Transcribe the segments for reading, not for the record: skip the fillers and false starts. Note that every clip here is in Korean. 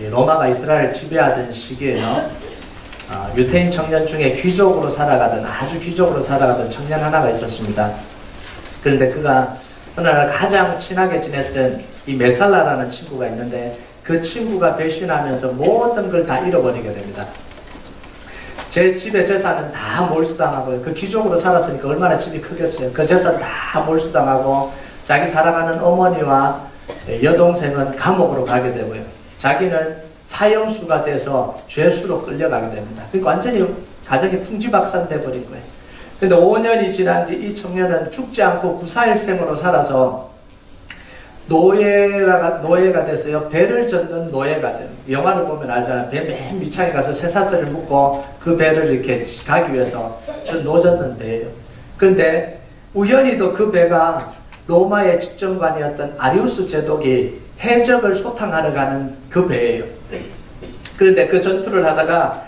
로마가 이스라엘을 지배하던 시기에는 유대인 청년 중에 귀족으로 살아가던, 아주 귀족으로 살아가던 청년 하나가 있었습니다. 그런데 그가 어느 날 가장 친하게 지냈던 이 메살라라는 친구가 있는데, 그 친구가 배신하면서 모든 걸 다 잃어버리게 됩니다. 제 집의 재산은 다 몰수당하고요. 그 귀족으로 살았으니까 얼마나 집이 크겠어요. 그 재산 다 몰수당하고, 자기 사랑하는 어머니와 여동생은 감옥으로 가게 되고요. 자기는 사형수가 돼서 죄수로 끌려가게 됩니다. 그러니까 완전히 가정이 풍지박산돼 버린 거예요. 근데 5년이 지난 뒤 이 청년은 죽지 않고 구사일생으로 살아서 노예가 됐어요. 배를 젓는 노예가 돼요. 영화를 보면 알잖아요. 배 맨 밑창에 가서 쇠사슬을 묶고 그 배를 이렇게 가기 위해서 노젓는 배예요. 근데 우연히도 그 배가 로마의 집정관이었던 아리우스 제독이 해적을 소탕하러 가는 그 배예요. 그런데 그 전투를 하다가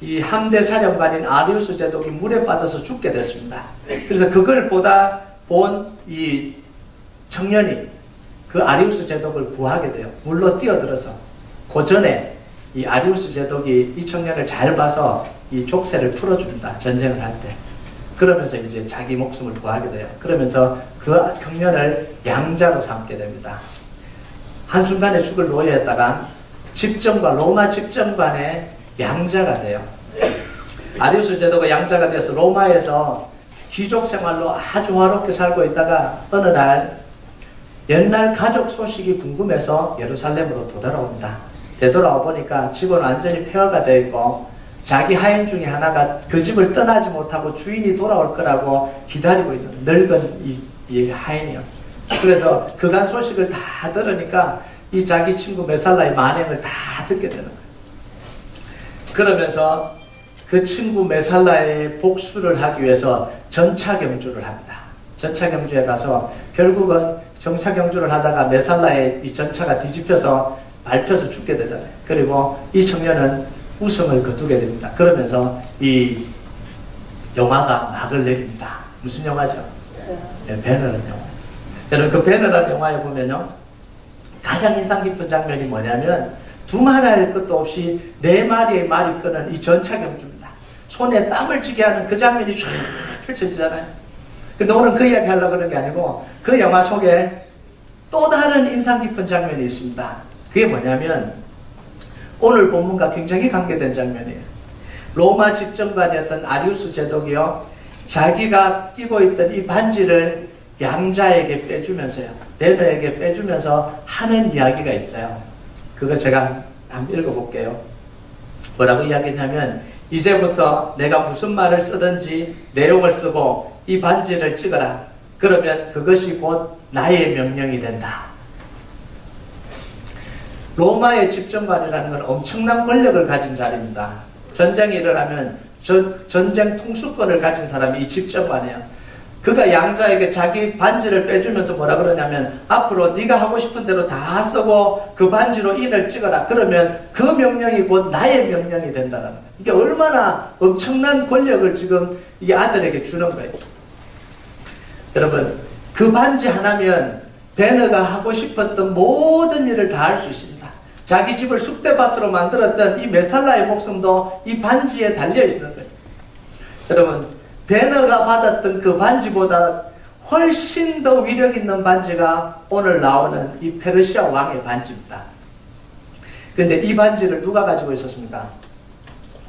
이 함대 사령관인 아리우스 제독이 물에 빠져서 죽게 됐습니다. 그래서 그걸 보다 본 이 청년이 그 아리우스 제독을 구하게 돼요. 물로 뛰어들어서. 그 전에 이 아리우스 제독이 이 청년을 잘 봐서 이 족쇄를 풀어줍니다. 전쟁을 할 때. 그러면서 이제 자기 목숨을 구하게 돼요. 그러면서 그 청년을 양자로 삼게 됩니다. 한순간에 죽을 노예였다가 로마 집정관의 양자가 돼요. 아리우스 제도가 양자가 돼서 로마에서 귀족 생활로 아주 화롭게 살고 있다가 어느 날 옛날 가족 소식이 궁금해서 예루살렘으로 되돌아옵니다. 되돌아와 보니까 집은 완전히 폐허가 되어 있고, 자기 하인 중에 하나가 그 집을 떠나지 못하고 주인이 돌아올 거라고 기다리고 있는 늙은 이 하인이요. 그래서 그간 소식을 다 들으니까 이 자기 친구 메살라의 만행을 다 듣게 되는 거예요. 그러면서 그 친구 메살라의 복수를 하기 위해서 전차경주를 합니다. 전차경주에 가서 결국은 정차경주를 하다가 메살라의 이 전차가 뒤집혀서 밟혀서 죽게 되잖아요. 그리고 이 청년은 우승을 거두게 됩니다. 그러면서 이 영화가 막을 내립니다. 무슨 영화죠? 네, 배너라는 영화. 여러분, 그 배너라는 영화에 보면요, 가장 인상 깊은 장면이 뭐냐면 두말할 것도 없이 4마리의 말이 끄는 이 전차경주입니다. 손에 땀을 쥐게 하는 그 장면이 쫙 펼쳐지잖아요. 근데 오늘 그 이야기 하려고 그런 게 아니고, 그 영화 속에 또 다른 인상 깊은 장면이 있습니다. 그게 뭐냐면 오늘 본문과 굉장히 관계된 장면이에요. 로마 집정관이었던 아리우스 제독이요, 자기가 끼고 있던 이 반지를 양자에게 빼주면서요, 베너에게 빼주면서 하는 이야기가 있어요. 그거 제가 한번 읽어볼게요. 뭐라고 이야기했냐면, 이제부터 내가 무슨 말을 쓰든지 내용을 쓰고 이 반지를 찍어라. 그러면 그것이 곧 나의 명령이 된다. 로마의 집정관이라는 건 엄청난 권력을 가진 자리입니다. 전쟁이 일어나면 전쟁 통수권을 가진 사람이 이 집정관이에요. 그가 양자에게 자기 반지를 빼주면서 뭐라 그러냐면, 앞으로 네가 하고 싶은 대로 다 쓰고 그 반지로 인을 찍어라. 그러면 그 명령이 곧 나의 명령이 된다는 거예요. 이게 얼마나 엄청난 권력을 지금 이 아들에게 주는 거예요. 여러분, 그 반지 하나면 베너가 하고 싶었던 모든 일을 다 할 수 있습니다. 자기 집을 쑥대밭으로 만들었던 이 메살라의 목숨도 이 반지에 달려 있는 거예요. 여러분, 베너가 받았던 그 반지보다 훨씬 더 위력 있는 반지가 오늘 나오는 이 페르시아 왕의 반지입니다. 그런데 이 반지를 누가 가지고 있었습니까?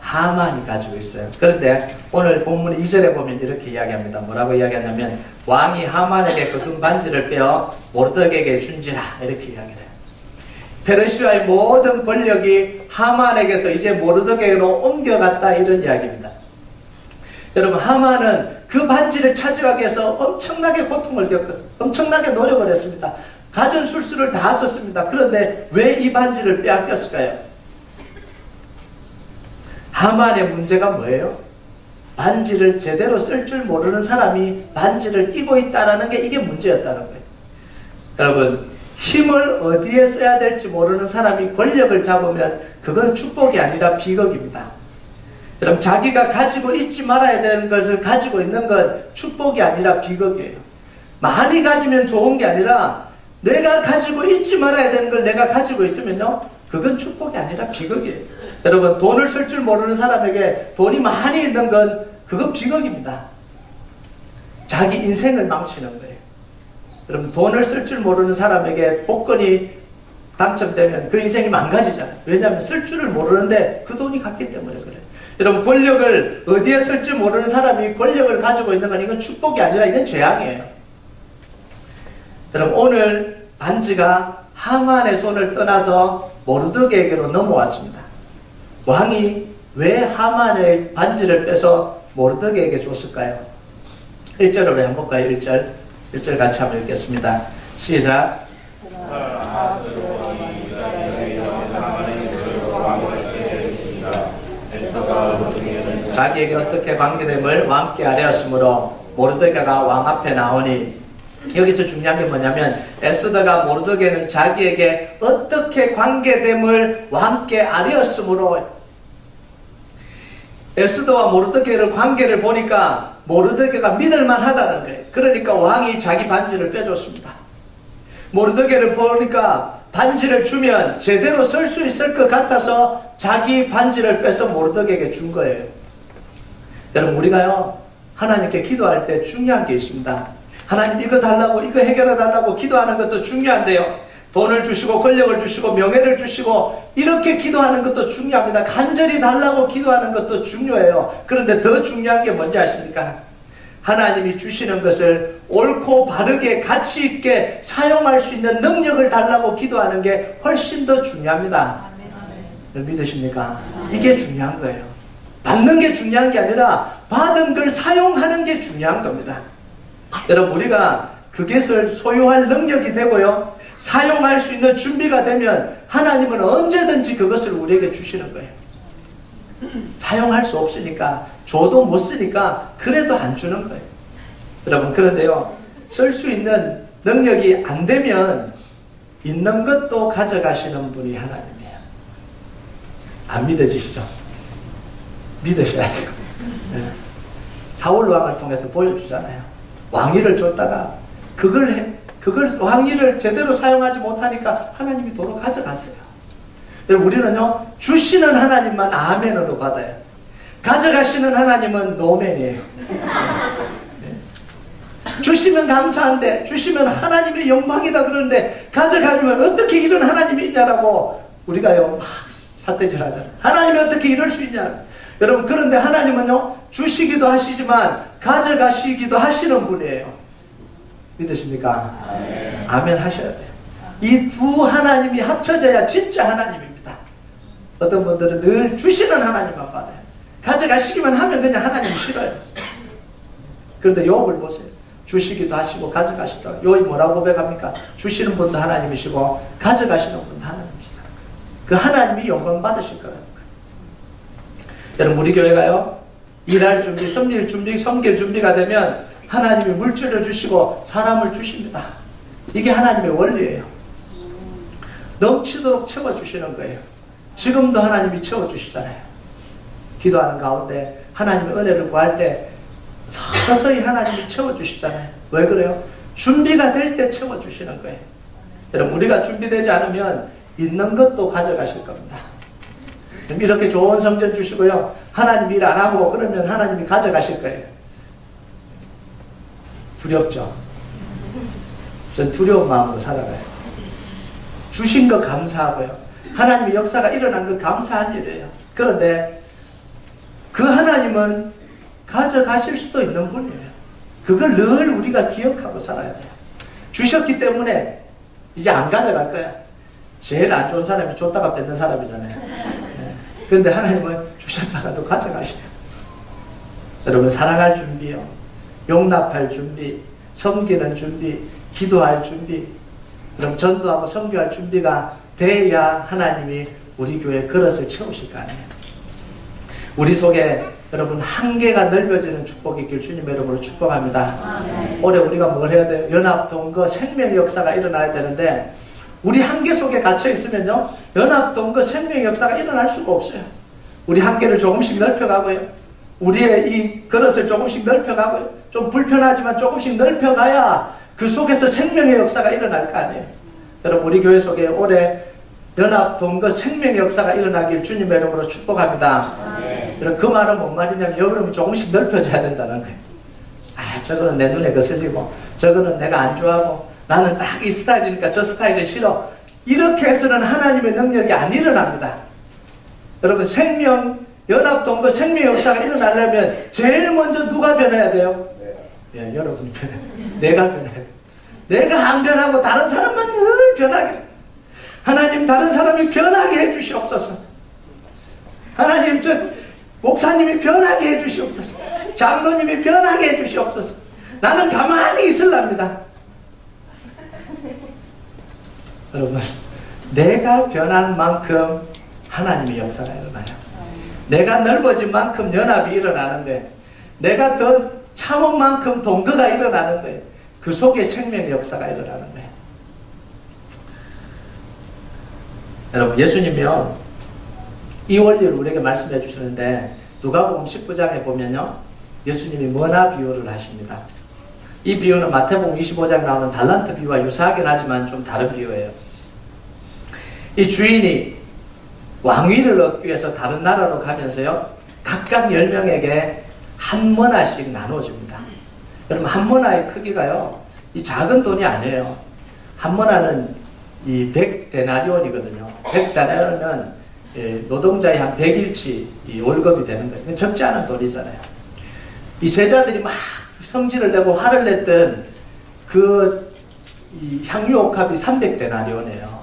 하만이 가지고 있어요. 그런데 오늘 본문 2절에 보면 이렇게 이야기합니다. 뭐라고 이야기하냐면, 왕이 하만에게 그 금 반지를 빼어 모르드게에게 준지라, 이렇게 이야기를 해요. 페르시아의 모든 권력이 하만에게서 이제 모르드게로 옮겨갔다, 이런 이야기입니다. 여러분, 하만은 그 반지를 차지하기 위해서 엄청나게 고통을 겪었어요. 엄청나게 노력을 했습니다. 가진 술수를 다 썼습니다. 그런데 왜 이 반지를 빼앗겼을까요? 하만의 문제가 뭐예요? 반지를 제대로 쓸 줄 모르는 사람이 반지를 끼고 있다는 게 이게 문제였다는 거예요. 여러분, 힘을 어디에 써야 될지 모르는 사람이 권력을 잡으면 그건 축복이 아니라 비극입니다. 여러분, 자기가 가지고 있지 말아야 되는 것을 가지고 있는 건 축복이 아니라 비극이에요. 많이 가지면 좋은 게 아니라 내가 가지고 있지 말아야 되는 걸 내가 가지고 있으면요, 그건 축복이 아니라 비극이에요. 여러분, 돈을 쓸 줄 모르는 사람에게 돈이 많이 있는 건 그건 비극입니다. 자기 인생을 망치는 거예요. 여러분, 돈을 쓸 줄 모르는 사람에게 복권이 당첨되면 그 인생이 망가지잖아요. 왜냐하면 쓸 줄을 모르는데 그 돈이 갔기 때문에 그래요. 여러분, 권력을 어디에 쓸지 모르는 사람이 권력을 가지고 있는 건 이건 축복이 아니라 이건 재앙이에요. 여러분, 오늘 반지가 하만의 손을 떠나서 모르드게에게로 넘어왔습니다. 왕이 왜 하만의 반지를 빼서 모르드게에게 줬을까요? 1절을 한번 볼까요? 1절 같이 한번 읽겠습니다. 시작. 자기에게 어떻게 관계됨을 왕께 아뢰었으므로 모르드게가 왕 앞에 나오니, 여기서 중요한 게 뭐냐면 에스더가 모르드게는 자기에게 어떻게 관계됨을 왕께 아뢰었으므로, 에스더와 모르드게의 관계를 보니까 모르드게가 믿을만 하다는 거예요. 그러니까 왕이 자기 반지를 빼줬습니다. 모르드게를 보니까 반지를 주면 제대로 설 수 있을 것 같아서 자기 반지를 빼서 모르드게에게 준 거예요. 여러분, 우리가요 하나님께 기도할 때 중요한 게 있습니다. 하나님 이거 달라고, 이거 해결해 달라고 기도하는 것도 중요한데요, 돈을 주시고 권력을 주시고 명예를 주시고 이렇게 기도하는 것도 중요합니다. 간절히 달라고 기도하는 것도 중요해요. 그런데 더 중요한 게 뭔지 아십니까? 하나님이 주시는 것을 옳고 바르게 가치 있게 사용할 수 있는 능력을 달라고 기도하는 게 훨씬 더 중요합니다. 믿으십니까? 이게 중요한 거예요. 받는 게 중요한 게 아니라 받은 걸 사용하는 게 중요한 겁니다. 여러분, 우리가 그것을 소유할 능력이 되고요, 사용할 수 있는 준비가 되면 하나님은 언제든지 그것을 우리에게 주시는 거예요. 사용할 수 없으니까, 줘도 못 쓰니까 그래도 안 주는 거예요. 여러분, 그런데요, 쓸 수 있는 능력이 안 되면 있는 것도 가져가시는 분이 하나님이에요. 안 믿어지시죠? 믿으셔야 돼요. 네. 사울 왕을 통해서 보여주잖아요. 왕위를 줬다가 그걸 왕위를 제대로 사용하지 못하니까 하나님이 도로 가져갔어요. 여러분, 우리는요 주시는 하나님만 아멘으로 받아요. 가져가시는 하나님은 노멘이에요. 네. 주시면 감사한데, 주시면 하나님의 영광이다 그러는데 가져가면 어떻게 이런 하나님이 있냐라고 우리가요 막 삿대질 하잖아요. 하나님이 어떻게 이럴 수 있냐. 여러분, 그런데 하나님은요 주시기도 하시지만 가져가시기도 하시는 분이에요. 믿으십니까? 아멘 하셔야 돼요. 이 두 하나님이 합쳐져야 진짜 하나님입니다. 어떤 분들은 늘 주시는 하나님만 받아요. 가져가시기만 하면 그냥 하나님이 싫어요. 그런데 욥을 보세요. 주시기도 하시고 가져가시기도 하고. 욥이 뭐라고 고백합니까? 주시는 분도 하나님이시고 가져가시는 분도 하나님이시다. 그 하나님이 영광 받으실 거예요. 여러분, 우리 교회가요 일할 준비, 섬길 준비, 섬길 준비가 되면 하나님이 물질을 주시고 사람을 주십니다. 이게 하나님의 원리예요. 넘치도록 채워주시는 거예요. 지금도 하나님이 채워주시잖아요. 기도하는 가운데 하나님의 은혜를 구할 때 서서히 하나님이 채워주시잖아요. 왜 그래요? 준비가 될 때 채워주시는 거예요. 여러분, 우리가 준비되지 않으면 있는 것도 가져가실 겁니다. 이렇게 좋은 성전 주시고요, 하나님 일 안 하고 그러면 하나님이 가져가실 거예요. 두렵죠? 전 두려운 마음으로 살아가요. 주신 거 감사하고요, 하나님의 역사가 일어난 거 감사한 일이에요. 그런데 그 하나님은 가져가실 수도 있는 분이에요. 그걸 늘 우리가 기억하고 살아야 돼요. 주셨기 때문에 이제 안 가져갈 거야. 제일 안 좋은 사람이 줬다가 뺏는 사람이잖아요. 그런데 하나님은 주셨다가도 가져가셔요. 여러분, 사랑할 준비요, 용납할 준비, 섬기는 준비, 기도할 준비, 그럼 전도하고 섬교할 준비가 돼야 하나님이 우리 교회 그릇을 채우실 거 아니에요. 우리 속에 여러분 한계가 넓어지는 축복이 있길 주님의 이름으로 축복합니다. 올해 우리가 뭘 해야 돼요? 연합동거 생명의 역사가 일어나야 되는데, 우리 한계 속에 갇혀 있으면요 연합동거 생명의 역사가 일어날 수가 없어요. 우리 한계를 조금씩 넓혀가고요, 우리의 이 그릇을 조금씩 넓혀가고요, 좀 불편하지만 조금씩 넓혀가야 그 속에서 생명의 역사가 일어날 거 아니에요. 여러분, 우리 교회 속에 올해 연합, 동거, 생명의 역사가 일어나길 주님의 이름으로 축복합니다. 그럼 그 말은 뭔 말이냐면 여러분 조금씩 넓혀져야 된다는 거예요. 아, 저거는 내 눈에 거슬리고 저거는 내가 안 좋아하고 나는 딱 이 스타일이니까 저 스타일이 싫어. 이렇게 해서는 하나님의 능력이 안 일어납니다. 여러분 생명, 연합, 동거, 생명의 역사가 일어나려면 제일 먼저 누가 변해야 돼요? 예, 여러분이 변해요. 내가 변해요. 내가 안 변하고 다른 사람만 늘 변하게. 하나님 다른 사람이 변하게 해주시옵소서. 하나님 저 목사님이 변하게 해주시옵소서. 장로님이 변하게 해주시옵소서. 나는 가만히 있으랍니다. 여러분 내가 변한 만큼 하나님의 역사가 일어나요. 내가 넓어진 만큼 연합이 일어나는 거예요. 내가 더 참은 만큼 동거가 일어나는 거예요. 그 속에 생명의 역사가 일어나는 거예요. 여러분 예수님이요 이 원리를 우리에게 말씀해 주시는데 누가복음 19장에 보면요 예수님이 머나 비유를 하십니다. 이 비유는 마태복음 25장에 나오는 달란트 비유와 유사하긴 하지만 좀 다른 비유예요. 이 주인이 왕위를 얻기 위해서 다른 나라로 가면서요 각각 10명에게 한 머나씩 나눠줍니다. 여러분 한 머나의 크기가요 이 작은 돈이 아니에요. 한 머나는 이 100데나리온이거든요. 100데나리온은 노동자의 한 100일치 이 월급이 되는 거예요. 적지 않은 돈이잖아요. 이 제자들이 막 성질을 내고 화를 냈던 이 향유 옥합이 300데나리온이에요.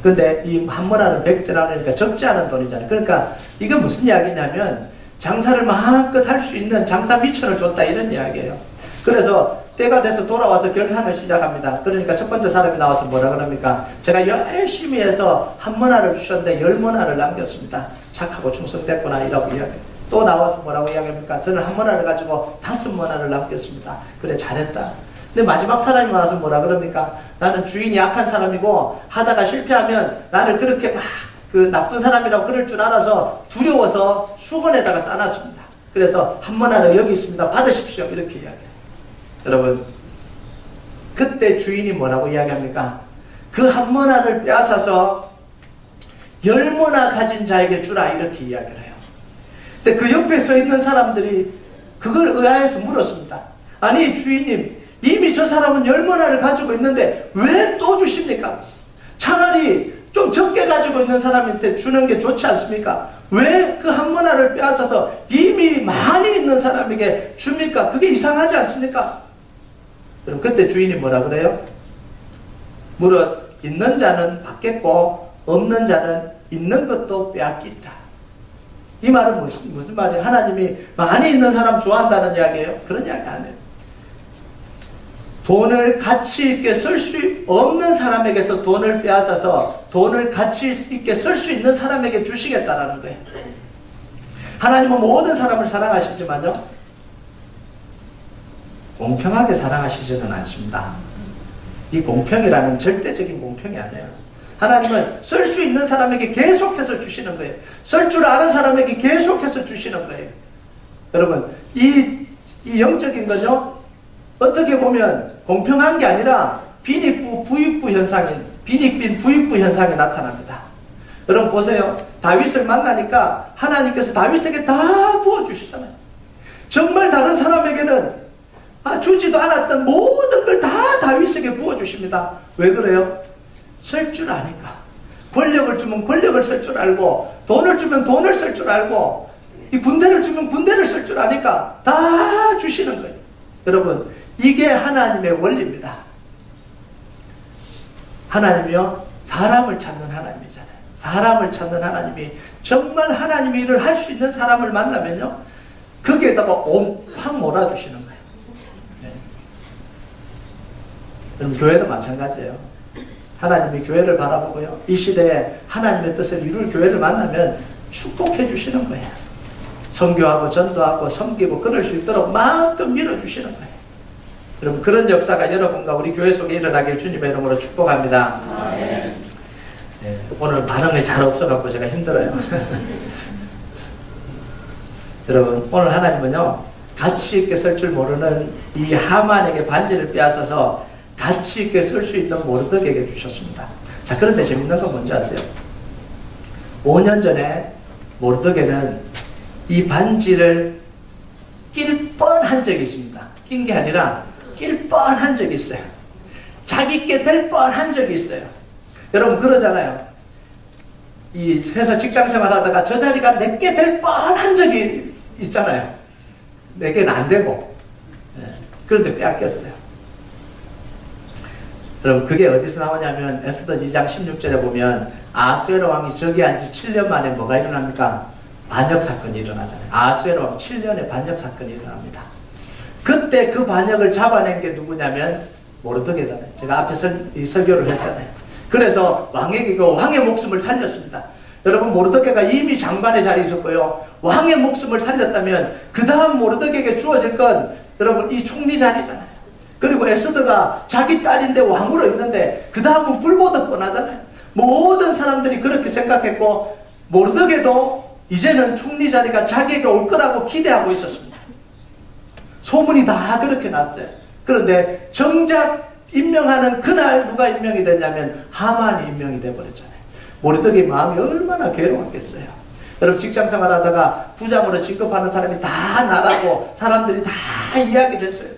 근데 이 한 머나는 100데나리온이니까 적지 않은 돈이잖아요. 그러니까 이게 무슨 이야기냐면 장사를 마음껏 할 수 있는 장사 미천을 줬다 이런 이야기예요. 그래서 때가 돼서 돌아와서 결산을 시작합니다. 그러니까 첫 번째 사람이 나와서 뭐라 그럽니까? 제가 열심히 해서 한 머나를 주셨는데 10머나를 남겼습니다. 착하고 충성됐구나 이라고 이야기해요. 또 나와서 뭐라고 이야기합니까? 저는 한 머나를 가지고 5머나를 남겼습니다. 그래 잘했다. 근데 마지막 사람이 와서 뭐라 그럽니까? 나는 주인이 약한 사람이고 하다가 실패하면 나를 그렇게 막 그 나쁜 사람이라고 그럴 줄 알아서 두려워서 수건에다가 싸놨습니다. 그래서 한 머나는 여기 있습니다. 받으십시오. 이렇게 이야기해요. 여러분 그때 주인이 뭐라고 이야기합니까? 그 한 머나를 빼앗아서 10머나 가진 자에게 주라 이렇게 이야기를 해요. 근데 그 옆에 서 있는 사람들이 그걸 의아해서 물었습니다. 아니 주인님 이미 저 사람은 10머나를 가지고 있는데 왜 또 주십니까? 차라리 좀 적게 가지고 있는 사람한테 주는 게 좋지 않습니까? 왜 그 한 머나를 빼앗아서 이미 많이 있는 사람에게 줍니까? 그게 이상하지 않습니까? 그럼 그때 주인이 뭐라 그래요? 무릇 있는 자는 받겠고 없는 자는 있는 것도 빼앗기리라. 이 말은 무슨 말이에요? 하나님이 많이 있는 사람 좋아한다는 이야기예요? 그런 이야기 아니에요. 돈을 가치 있게 쓸 수 없는 사람에게서 돈을 빼앗아서 돈을 가치 있게 쓸 수 있는 사람에게 주시겠다라는 거예요. 하나님은 모든 사람을 사랑하시지만요 공평하게 사랑하시지는 않습니다. 이 공평이라는 절대적인 공평이 아니에요. 하나님은 쓸 수 있는 사람에게 계속해서 주시는 거예요. 쓸 줄 아는 사람에게 계속해서 주시는 거예요. 여러분 이 영적인 건요 어떻게 보면 공평한 게 아니라 빈익부 부익부 현상인 빈익빈 부익부 현상이 나타납니다. 여러분 보세요. 다윗을 만나니까 하나님께서 다윗에게 다 부어주시잖아요. 정말 다른 사람에게는 주지도 않았던 모든 걸 다 다윗에게 부어주십니다. 왜 그래요? 쓸 줄 아니까. 권력을 주면 권력을 쓸 줄 알고 돈을 주면 돈을 쓸 줄 알고 이 군대를 주면 군대를 쓸 줄 아니까 다 주시는 거예요. 여러분 이게 하나님의 원리입니다. 하나님이요 사람을 찾는 하나님이잖아요. 사람을 찾는 하나님이 정말 하나님의 일을 할 수 있는 사람을 만나면요 거기에다가 확 몰아주시는 거예요. 네. 그럼 교회도 마찬가지예요. 하나님이 교회를 바라보고요 이 시대에 하나님의 뜻을 이룰 교회를 만나면 축복해 주시는 거예요. 선교하고 전도하고 섬기고 그럴 수 있도록 마음껏 밀어주시는 거예요. 여러분 그런 역사가 여러분과 우리 교회 속에 일어나길 주님의 이름으로 축복합니다. 네, 오늘 반응이 잘 없어갖고 제가 힘들어요. 여러분 오늘 하나님은요 가치 있게 쓸 줄 모르는 이 하만에게 반지를 빼앗아서 가치 있게 쓸 수 있는 모르드게에게 주셨습니다. 자, 그런데 재밌는 건 뭔지 아세요? 5년 전에 모르드게는 이 반지를 낄 뻔한 적이 있습니다. 낀 게 아니라 낄 뻔한 적이 있어요. 자기께 될 뻔한 적이 있어요. 여러분 그러잖아요. 이 회사 직장생활 하다가 저 자리가 내게 될 뻔한 적이 있잖아요. 내게는 안 되고. 그런데 빼앗겼어요. 여러분 그게 어디서 나오냐면 에스더 2장 16절에 보면 아수에로 왕이 저기 앉은 7년 만에 뭐가 일어납니까? 반역 사건이 일어나잖아요. 아수에로 왕 7년에 반역 사건이 일어납니다. 그때 그 반역을 잡아낸 게 누구냐면 모르드게잖아요. 제가 앞에 설교를 했잖아요. 그래서 왕에게 그 왕의 목숨을 살렸습니다. 여러분 모르드게가 이미 장관의 자리에 있었고요. 왕의 목숨을 살렸다면 그 다음 모르드게에게 주어질 건 여러분 이 총리 자리잖아요. 그리고 에스더가 자기 딸인데 왕으로 있는데 그 다음은 불보듯 뻔하잖아요. 모든 사람들이 그렇게 생각했고 모르드게도 이제는 총리 자리가 자기에게 올 거라고 기대하고 있었습니다. 소문이 다 그렇게 났어요. 그런데 정작 임명하는 그날 누가 임명이 됐냐면 하만이 임명이 돼버렸잖아요. 모르드게 마음이 얼마나 괴로웠겠어요. 여러분 직장생활 하다가 부장으로 진급하는 사람이 다 나라고 사람들이 다 이야기를 했어요.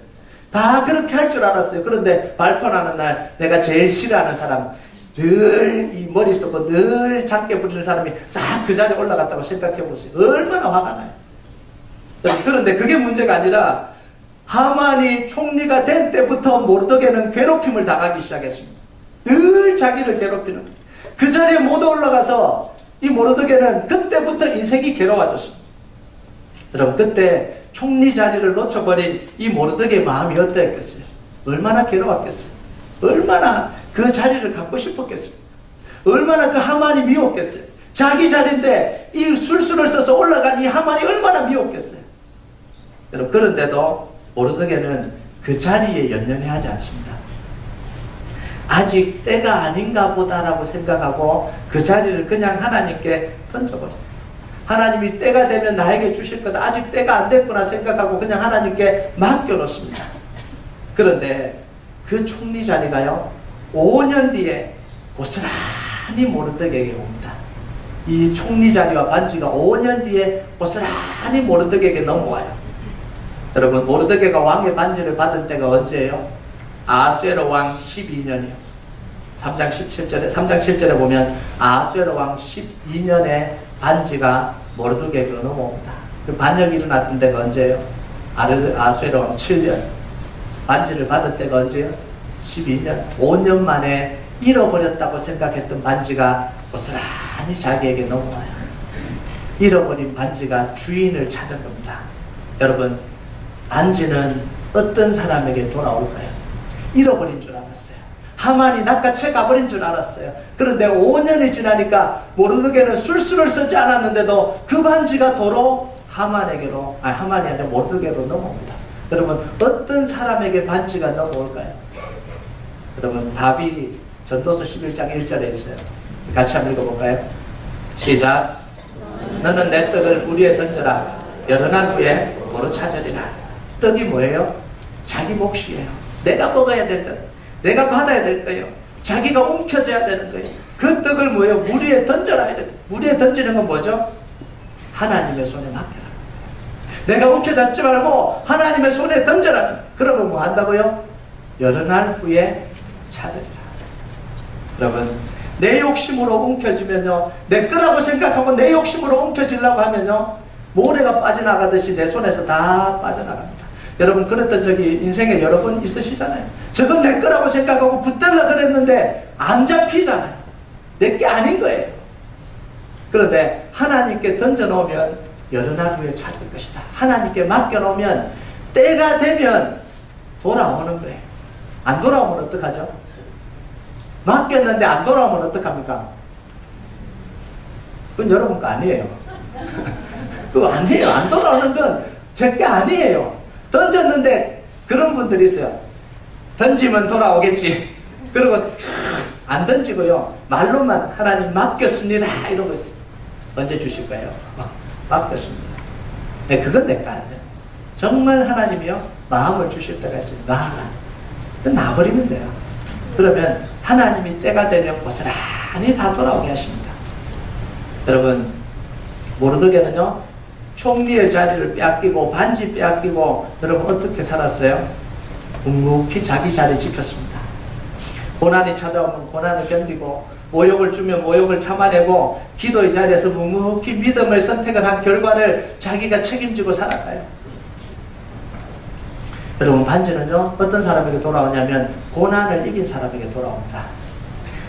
다 그렇게 할 줄 알았어요. 그런데 발표하는 날 내가 제일 싫어하는 사람, 늘 이 머리 쓰고 늘 작게 부리는 사람이 딱 그 자리에 올라갔다고 생각해 보세요. 얼마나 화가 나요. 그런데 그게 문제가 아니라 하만이 총리가 된 때부터 모르드게는 괴롭힘을 당하기 시작했습니다. 늘 자기를 괴롭히는 그 자리에 못 올라가서 이 모르드게는 그때부터 인생이 괴로워졌습니다. 여러분 그때 총리 자리를 놓쳐버린 이 모르드게의 마음이 어땠겠어요? 얼마나 괴로웠겠어요? 얼마나 그 자리를 갖고 싶었겠어요? 얼마나 그 하만이 미웠겠어요? 자기 자리인데 이 술수를 써서 올라간 이 하만이 얼마나 미웠겠어요? 여러분 그런데도 모르드게는 그 자리에 연연해하지 않습니다. 아직 때가 아닌가 보다라고 생각하고 그 자리를 그냥 하나님께 던져버렸어요. 하나님이 때가 되면 나에게 주실 거다. 아직 때가 안 됐구나 생각하고 그냥 하나님께 맡겨놓습니다. 그런데 그 총리 자리가요 5년 뒤에 고스란히 모르드게에게 옵니다. 이 총리 자리와 반지가 5년 뒤에 고스란히 모르드게에게 넘어와요. 여러분 모르드게가 왕의 반지를 받은 때가 언제예요? 아수에로 왕 12년이요. 3장 7절에 보면 아수에로 왕 12년에 반지가 모르드게에게 넘어옵니다. 그 반역이 일어났던 때가 언제예요? 아수에로 왕 7년. 반지를 받을 때가 언제예요? 12년. 5년 만에 잃어버렸다고 생각했던 반지가 고스란히 자기에게 넘어와요. 잃어버린 반지가 주인을 찾은 겁니다. 여러분 반지는 어떤 사람에게 돌아올까요? 잃어버린 줄 알았어요. 하만이 낚아채 가버린 줄 알았어요. 그런데 5년이 지나니까 모르드게는 술수를 쓰지 않았는데도 그 반지가 도로 하만에게로, 하만이 아니라 모르드게로 넘어옵니다. 여러분 어떤 사람에게 반지가 넘어올까요? 여러분 답이 전도서 11장 1절에 있어요. 같이 한번 읽어볼까요? 시작. 너는 내 떡을 물 위에 던져라. 여러 날 후에 도로 찾으리라. 떡이 뭐예요? 자기 몫이에요. 내가 먹어야 될 떡. 내가 받아야 될 거예요. 자기가 움켜져야 되는 거예요. 그 떡을 뭐예요? 물 위에 던져라. 물 위에 던지는 건 뭐죠? 하나님의 손에 맡겨라. 내가 움켜잡지 말고 하나님의 손에 던져라. 그러면 뭐 한다고요? 여러 날 후에 찾으리라. 여러분 내 욕심으로 움켜쥐면요, 내 거라고 생각하고 내 욕심으로 움켜쥐려고 하면요, 모래가 빠져나가듯이 내 손에서 다 빠져나갑니다. 여러분 그랬던 적이 인생에 여러 번 있으시잖아요. 저건 내 거라고 생각하고 붙들려 그랬는데 안 잡히잖아요. 내 게 아닌 거예요. 그런데 하나님께 던져놓으면 여러 날 후에 찾을 것이다. 하나님께 맡겨놓으면 때가 되면 돌아오는 거예요. 안 돌아오면 어떡하죠? 맡겼는데 안 돌아오면 어떡합니까? 그건 여러분 거 아니에요. 그거 아니에요. 안 돌아오는 건 절대 아니에요. 던졌는데 그런 분들이 있어요. 던지면 돌아오겠지. 그리고 안 던지고요, 말로만 하나님 맡겼습니다 이러고 있어요. 언제 주실 거예요? 맡겼습니다. 네, 그건 내 거 아니에요. 정말 하나님이요 마음을 주실 때가 있어요. 놔라. 놔버리면 돼요. 그러면 하나님이 때가 되면 고스란히 다 돌아오게 하십니다. 여러분, 모르드게는요, 총리의 자리를 빼앗기고 반지 빼앗기고 여러분 어떻게 살았어요? 묵묵히 자기 자리 지켰습니다. 고난이 찾아오면 고난을 견디고 모욕을 주면 모욕을 참아내고 기도의 자리에서 묵묵히 믿음을 선택을 한 결과를 자기가 책임지고 살아가요. 여러분, 반지는요 어떤 사람에게 돌아오냐면 고난을 이긴 사람에게 돌아옵니다.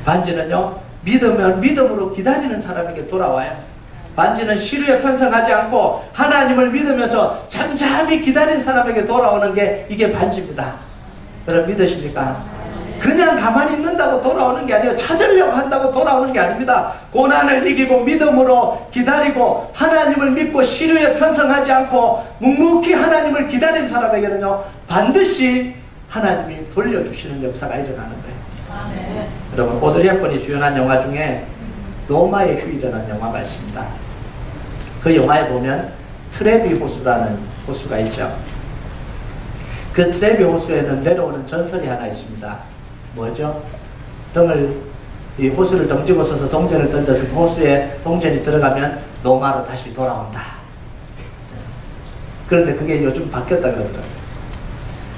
반지는요 믿음으로 기다리는 사람에게 돌아와요. 반지는 시류에 편성하지 않고 하나님을 믿으면서 잠잠히 기다리는 사람에게 돌아오는 게 이게 반지입니다. 여러분 믿으십니까? 그냥 가만히 있는다고 돌아오는 게 아니에요. 찾으려고 한다고 돌아오는 게 아닙니다. 고난을 이기고 믿음으로 기다리고 하나님을 믿고 시류에 편성하지 않고 묵묵히 하나님을 기다린 사람에게는요 반드시 하나님이 돌려주시는 역사가 일어나는 거예요. 네. 여러분, 오드리 헵번이 주연한 영화 중에 로마의 휴일이라는 영화가 있습니다. 그 영화에 보면 트레비 호수라는 호수가 있죠. 그 트레비 호수에는 내려오는 전설이 하나 있습니다. 뭐죠? 이 호수를 던지고 서서 동전을 던져서 그 호수에 동전이 들어가면 로마로 다시 돌아온다. 그런데 그게 요즘 바뀌었다 그러더라고요.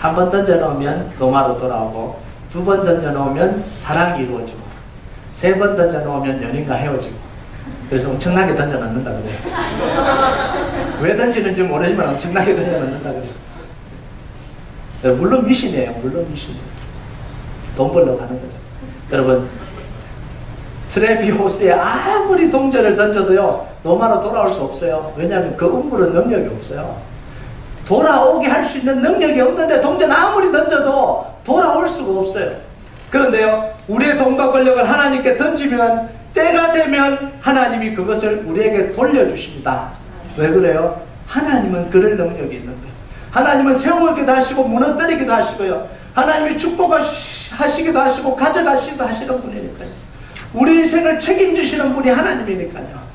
한 번 던져놓으면 로마로 돌아오고, 두 번 던져놓으면 사랑이 이루어지고, 세 번 던져놓으면 연인과 헤어지고, 그래서 엄청나게 던져놓는다 그래요. 왜 던지는지 모르지만 엄청나게 던져놓는다 그래요. 물론 미신이에요. 물론 미신이에요. 돈 벌러 가는 거죠. 여러분, 트레비 호수에 아무리 동전을 던져도요 로마로 돌아올 수 없어요. 왜냐하면 그 음물은 능력이 없어요. 돌아오게 할 수 있는 능력이 없는데 동전 아무리 던져도 돌아올 수가 없어요. 그런데요 우리의 돈과 권력을 하나님께 던지면 때가 되면 하나님이 그것을 우리에게 돌려주십니다. 왜 그래요? 하나님은 그럴 능력이 있는 거예요. 하나님은 세우기도 하시고 무너뜨리기도 하시고요, 하나님이 축복하시기도 하시고 가져가시기도 하시는 분이니까요. 우리 인생을 책임지시는 분이 하나님이니까요.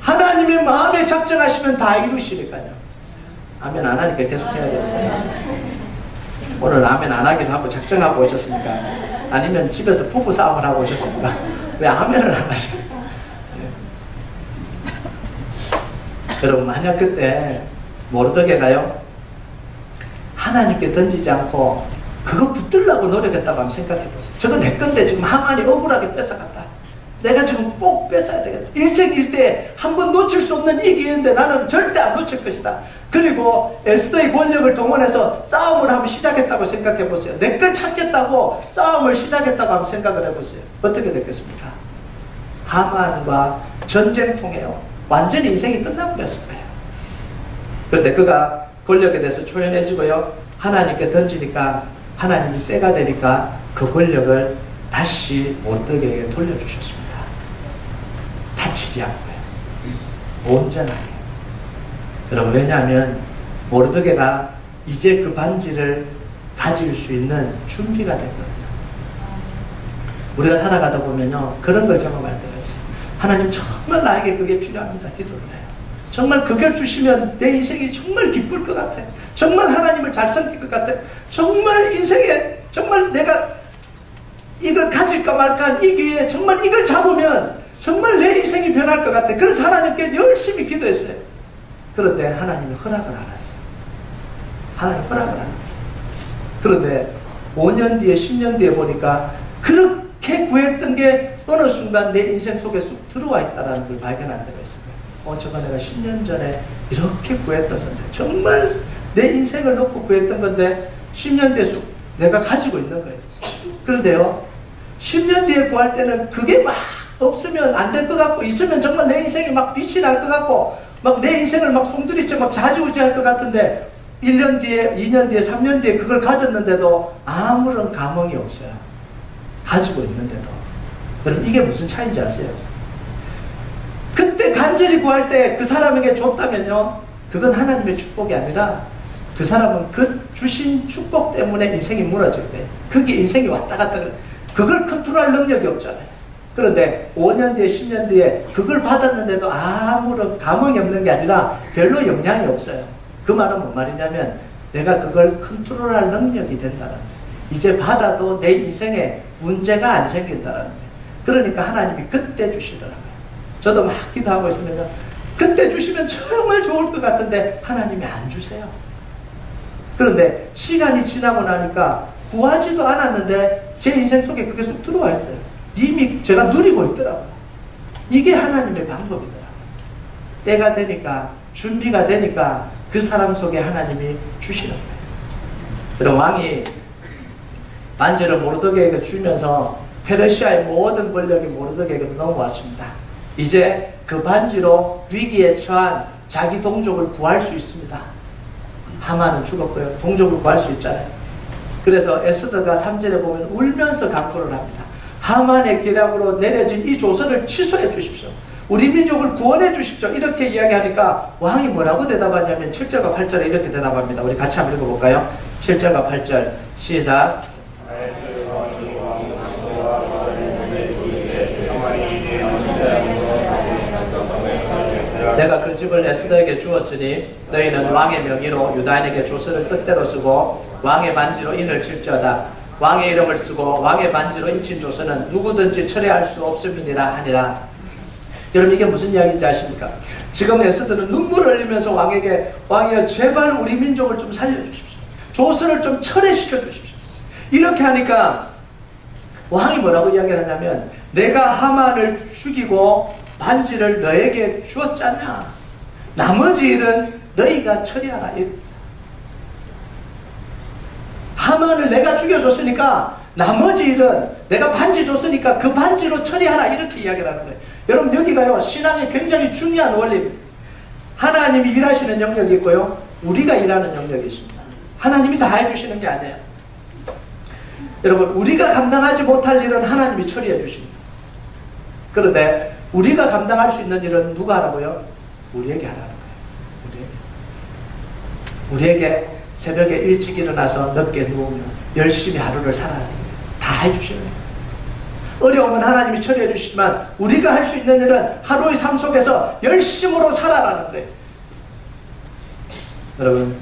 하나님의 마음에 작정하시면 다 이루시니까요. 아멘 안 하니까 계속 해야 됩니다. 오늘 아멘 안 하기로 하고 작정하고 오셨습니까? 아니면 집에서 부부 싸움을 하고 오셨습니까? 왜 아멘을 안 하시고? 여러분, 만약 그때 모르드게가요 하나님께 던지지 않고 그거 붙들려고 노력했다고 한번 생각해보세요. 저거 내 건데 지금 하만이 억울하게 뺏어갔다. 내가 지금 꼭 뺏어야 되겠다. 인생 일대에 한 번 놓칠 수 없는 이 기회인데 나는 절대 안 놓칠 것이다. 그리고 에스더의 권력을 동원해서 싸움을 한번 시작했다고 생각해보세요. 내 걸 찾겠다고 싸움을 시작했다고 한번 생각을 해보세요. 어떻게 됐겠습니까? 하만과 전쟁통에요 완전히 인생이 끝나버렸을 거예요. 그런데 그가 권력에 대해서 초연해지고요 하나님께 던지니까 하나님이 때가 되니까 그 권력을 다시 모르드게에게 돌려주셨습니다. 다치지 않고요, 온전하게. 여러분, 왜냐하면 모르드게가 이제 그 반지를 가질 수 있는 준비가 됐거든요. 우리가 살아가다 보면요 그런 걸 경험할 때가 있어요. 하나님 정말 나에게 그게 필요합니다. 기도를 해요. 정말 그걸 주시면 내 인생이 정말 기쁠 것 같아. 정말 하나님을 잘 섬길 것 같아. 정말 인생에 정말 내가 이걸 가질까 말까 한 이 기회에 정말 이걸 잡으면 정말 내 인생이 변할 것 같아. 그래서 하나님께 열심히 기도했어요. 그런데 하나님이 허락을 안 하세요. 하나님 허락을 안 해요. 그런데 5년 뒤에 10년 뒤에 보니까 그렇게 구했던 게 어느 순간 내 인생 속에 쑥 들어와 있다는 걸 발견한 때가 있어요. 저거 내가 10년 전에 이렇게 구했던 건데, 정말 내 인생을 놓고 구했던 건데 10년 뒤에 내가 가지고 있는 거예요. 그런데요 10년 뒤에 구할 때는 그게 막 없으면 안 될 것 같고, 있으면 정말 내 인생이 막 빛이 날 것 같고 막 내 인생을 막 송두리째 막 좌지우지할 것 같은데 1년 뒤에 2년 뒤에 3년 뒤에 그걸 가졌는데도 아무런 감흥이 없어요. 가지고 있는데도. 여러분, 이게 무슨 차이인지 아세요? 그때 간절히 구할 때 그 사람에게 줬다면요 그건 하나님의 축복이 아니라 그 사람은 그 주신 축복 때문에 인생이 무너질 거예요. 그게 인생이 왔다 갔다 그래. 그걸 컨트롤할 능력이 없잖아요. 그런데 5년 뒤에 10년 뒤에 그걸 받았는데도 아무런 감흥이 없는 게 아니라 별로 영향이 없어요. 그 말은 뭔 말이냐면 내가 그걸 컨트롤할 능력이 된다는 거예요. 이제 받아도 내 인생에 문제가 안 생긴다는 거예요. 그러니까 하나님이 그때 주시더라고요. 저도 막 기도하고 있으면 그때 주시면 정말 좋을 것 같은데 하나님이 안 주세요. 그런데 시간이 지나고 나니까 구하지도 않았는데 제 인생 속에 그게 쑥 들어와 있어요. 이미 제가 누리고 있더라고요. 이게 하나님의 방법이더라고요. 때가 되니까, 준비가 되니까 그 사람 속에 하나님이 주시는 거예요. 그럼 왕이 반지를 모르드게에게 주면서 페르시아의 모든 권력이 모르드게에게 넘어왔습니다. 이제 그 반지로 위기에 처한 자기 동족을 구할 수 있습니다. 하만은 죽었고요. 동족을 구할 수 있잖아요. 그래서 에스더가 3절에 보면 울면서 간구를 합니다. 하만의 계략으로 내려진 이 조서를 취소해 주십시오. 우리 민족을 구원해 주십시오. 이렇게 이야기하니까 왕이 뭐라고 대답하냐면 7절과 8절에 이렇게 대답합니다. 우리 같이 한번 읽어볼까요? 7절과 8절 시작. 내가 그 집을 에스더에게 주었으니 너희는 왕의 명의로 유다인에게 조서를 뜻대로 쓰고 왕의 반지로 인을 칠지어다. 왕의 이름을 쓰고 왕의 반지로 인친 조서는 누구든지 철회할 수 없음이니라 하니라. 여러분 이게 무슨 이야기인지 아십니까? 지금 에스더는 눈물을 흘리면서 왕이여 제발 우리 민족을 좀 살려주십시오. 조서를 좀 철회시켜 주십시오. 이렇게 하니까 왕이 뭐라고 이야기를 하냐면 내가 하만을 죽이고 반지를 너에게 주었잖냐. 나머지 일은 너희가 처리하라. 하만을 내가 죽여줬으니까 나머지 일은 내가 반지 줬으니까 그 반지로 처리하라. 이렇게 이야기를 하는 거예요. 여러분 여기가요 신앙의 굉장히 중요한 원리입니다. 하나님이 일하시는 영역이 있고요 우리가 일하는 영역이 있습니다. 하나님이 다 해주시는 게 아니에요. 여러분 우리가 감당하지 못할 일은 하나님이 처리해 주십니다. 그런데 우리가 감당할 수 있는 일은 누가 하라고요? 우리에게 하라는 거예요. 우리에게 새벽에 일찍 일어나서 늦게 누우며 열심히 하루를 살아야 됩니다. 다 해주시는 거예요. 어려움은 하나님이 처리해 주시지만 우리가 할 수 있는 일은 하루의 삶 속에서 열심으로 살아라는 거예요. 여러분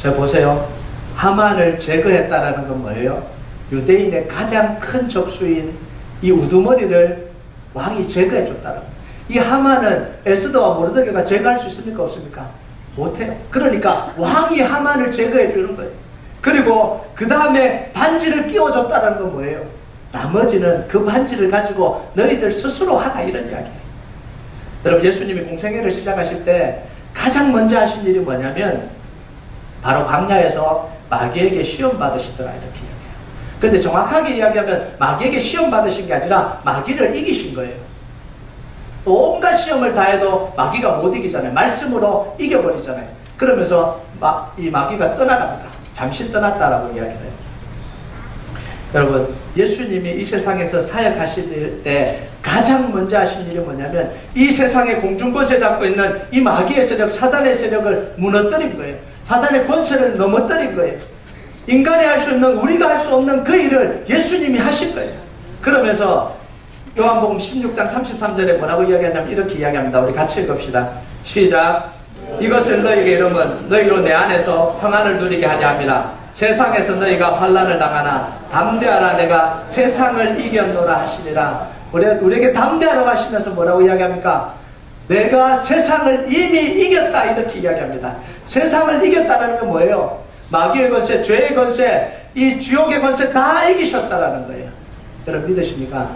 자 보세요. 하만을 제거했다라는 건 뭐예요? 유대인의 가장 큰 적수인 이 우두머리를 왕이 제거해 줬다는 거예요. 이 하만은 에스더와 모르드게가 제거할 수 있습니까? 없습니까? 못해요. 그러니까 왕이 하만을 제거해 주는 거예요. 그리고 그 다음에 반지를 끼워줬다는 건 뭐예요? 나머지는 그 반지를 가지고 너희들 스스로 하라 이런 이야기예요. 여러분 예수님이 공생애를 시작하실 때 가장 먼저 하신 일이 뭐냐면 바로 광야에서 마귀에게 시험 받으시더라 이렇게 이야기해요. 근데 정확하게 이야기하면 마귀에게 시험 받으신 게 아니라 마귀를 이기신 거예요. 온갖 시험을 다 해도 마귀가 못 이기잖아요. 말씀으로 이겨버리잖아요. 그러면서 이 마귀가 떠나갑니다. 잠시 떠났다라고 이야기해요. 여러분 예수님이 이 세상에서 사역하실 때 가장 먼저 하신 일이 뭐냐면 이 세상의 공중권세 잡고 있는 이 마귀의 세력, 사단의 세력을 무너뜨린 거예요. 사단의 권세를 넘어뜨린 거예요. 인간이 할 수 있는, 우리가 할 수 없는 그 일을 예수님이 하실 거예요. 그러면서 요한복음 16장 33절에 뭐라고 이야기하냐면 이렇게 이야기합니다. 우리 같이 읽읍시다. 시작. 이것을 너희에게 이름은 너희로 내 안에서 평안을 누리게 하려 함이라. 세상에서 너희가 환난을 당하나 담대하라 내가 세상을 이겼노라 하시니라. 우리에게 담대하라고 하시면서 뭐라고 이야기합니까? 내가 세상을 이미 이겼다 이렇게 이야기합니다. 세상을 이겼다는 게 뭐예요? 마귀의 권세, 죄의 권세, 이 지옥의 권세 다 이기셨다라는 거예요. 여러분 믿으십니까?